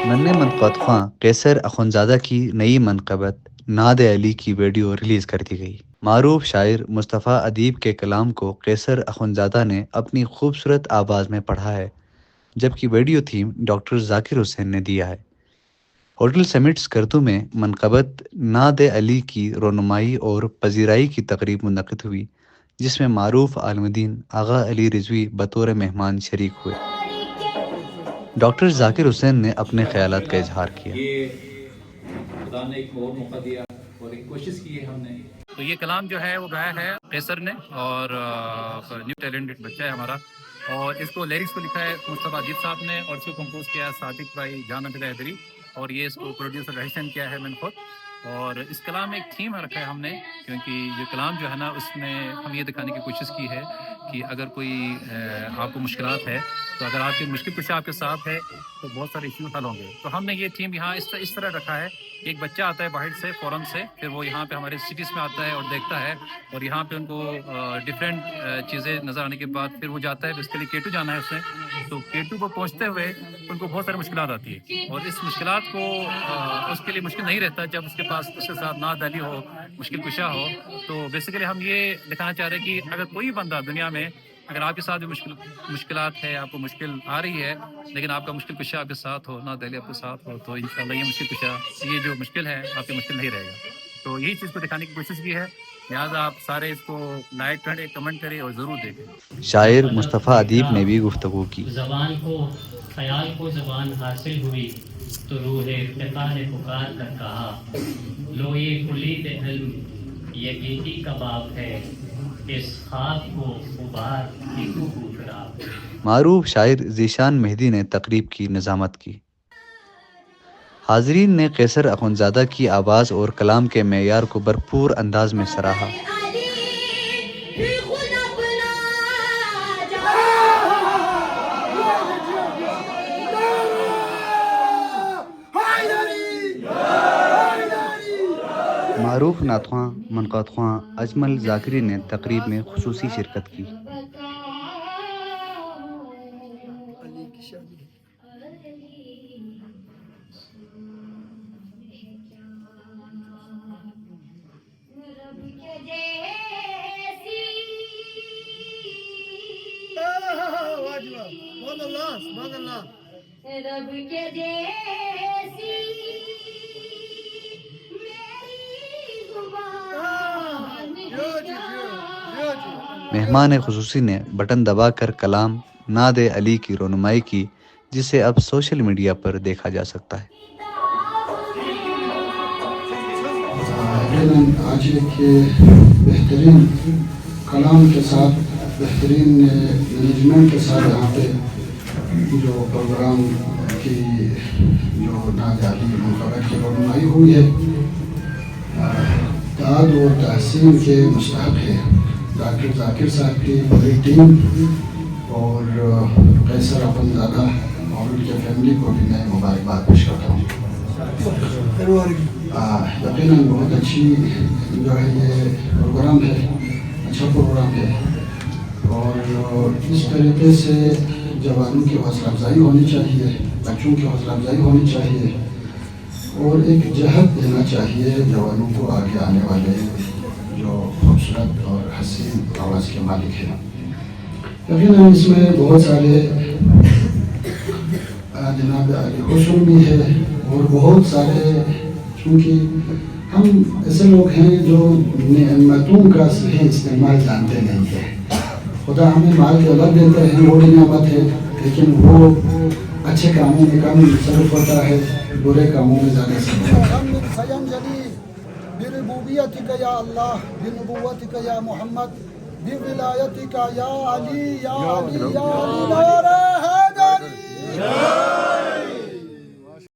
ننھے منقبت خواں قیصر اخندزادہ کی نئی منقبت ناد علی کی ویڈیو ریلیز کر دی گئی۔ معروف شاعر مصطفیٰ ادیب کے کلام کو قیصر اخندزادہ نے اپنی خوبصورت آواز میں پڑھا ہے، جبکہ ویڈیو تھیم ڈاکٹر ذاکر حسین نے دیا ہے۔ ہوٹل سمٹس کردو میں منقبت ناد علی کی رونمائی اور پذیرائی کی تقریب منعقد ہوئی، جس میں معروف عالم دین آغا علی رضوی بطور مہمان شریک ہوئے۔ ڈاکٹر ذاکر حسین نے اپنے خیالات کا اظہار کیا۔ یہ خدا نے ایک اور موقع دیا اور ایک کوشش کی ہے ہم نے۔ تو یہ کلام جو ہے وہ گایا ہے قیصر نے، اور نیو ٹیلنٹڈ بچہ ہے ہمارا، اور اس کو لیرکس کو لکھا ہے مصطفیٰ ادیب صاحب نے، اور اس کو کمپوز کیا ہے صادق بھائی جان عبد الحیدری، اور یہ اس کو پروڈیوسر حسین کیا ہے میں نے خود۔ اور اس کلام میں ایک تھیم رکھا ہے ہم نے، کیونکہ یہ کلام جو ہے نا اس میں ہم یہ دکھانے کی کوشش کی ہے کہ اگر کوئی آپ کو مشکلات ہے، تو اگر آپ کی مشکل کچھ آپ کے ساتھ ہے تو بہت سارے ایشو حل ہوں گے۔ تو ہم نے یہ تھیم یہاں اس طرح رکھا ہے کہ ایک بچہ آتا ہے باہر سے فورن سے، پھر وہ یہاں پہ ہمارے سٹیز میں آتا ہے اور دیکھتا ہے، اور یہاں پہ ان کو ڈفرینٹ چیزیں نظر آنے کے بعد پھر وہ جاتا ہے، بیسیکلی K2 جانا ہے اس نے۔ تو K2 کو پہنچتے ہوئے ان کو بہت ساری مشکلات آتی ہے، اور اس مشکلات کو اس کے لیے مشکل نہیں رہتا جب اس کے پاس اس کے ساتھ ناد علی ہو، مشکل کشا ہو۔ تو بیسیکلی ہم یہ دکھانا چاہ رہے ہیں کہ اگر کوئی بندہ دنیا میں، اگر آپ کے ساتھ بھی مشکلات ہے، آپ کو مشکل آ رہی ہے، لیکن آپ کا مشکل کشا آپ کے ساتھ ہو، ناد علی آپ کے ساتھ ہو، تو انشاءاللہ یہ مشکل کشا، یہ جو مشکل ہے آپ کے مشکل نہیں رہے گا۔ تو یہی چیز کو دکھانے کی کوشش کی ہے، لہٰذا آپ سارے اس کو لائک کریں، کمنٹ کریں اور ضرور دیکھیں۔ شاعر مصطفیٰ ادیب نے بھی گفتگو کی۔ زبان کو، خیال کو زبان حاصل ہوئی تو روح ارتقا نے پکار کر کہا، لو یہ کلید علم یہ گیتی کا باپ ہے، اس خواب کو غبار کی تو پوچھ رہا۔ معروف شاعر ذیشان مہدی نے تقریب کی نظامت کی۔ حاضرین نے قیصر اخندزادہ کی آواز اور کلام کے معیار کو بھرپور انداز میں سراہا۔ معروف نعت خواں منقبت خواں اجمل ذاکری نے تقریب میں خصوصی شرکت کی۔ رب کے جیسی مہمان خصوصی نے بٹن دبا کر کلام ناد علی کی رونمائی کی، جسے اب سوشل میڈیا پر دیکھا جا سکتا ہے۔ آج ایک بہترین کلام کے ساتھ، بہترین مینجمنٹ کے ساتھ یہاں پہ جو پروگرام کی جو ناد علی منقبت کی رونمائی ہوئی ہے، داد اور تحسین کے مستحق ہے ڈاکٹر ذاکر صاحب کی پوری ٹیم، اور قیصر اخندزادہ اور ان کے فیملی کو بھی میں مبارکباد پیش کرتا ہوں۔ یقیناً بہت اچھی جو ہے یہ پروگرام ہے، اچھا پروگرام ہے، اور اس طریقے سے جوانوں کی حوصلہ افزائی ہونی چاہیے، بچوں کی حوصلہ افزائی ہونی چاہیے، اور ایک جہت دینا چاہیے جوانوں کو آگے آنے والے جو خوبصورت اور حسین آواز کے مالک ہیں۔ یقیناً اس میں بہت سارے جناب علی حسن بھی ہے، اور بہت سارے، چونکہ ہم ایسے لوگ ہیں جو نعمتوں کا صحیح استعمال جانتے نہیں ہیں۔ خدا ہمیں مال کے الگ دیتا ہے، وہ بھی نعمت ہے، لیکن وہ اچھے کاموں میں کم صرف ہوتا ہے، برے کاموں میں زیادہ صرف ہوتا ہے۔ بربوبیتک یا اللہ، بنبوتک یا محمد، بولایتک یا علی یا علی یا علی، نعرہ حیدری۔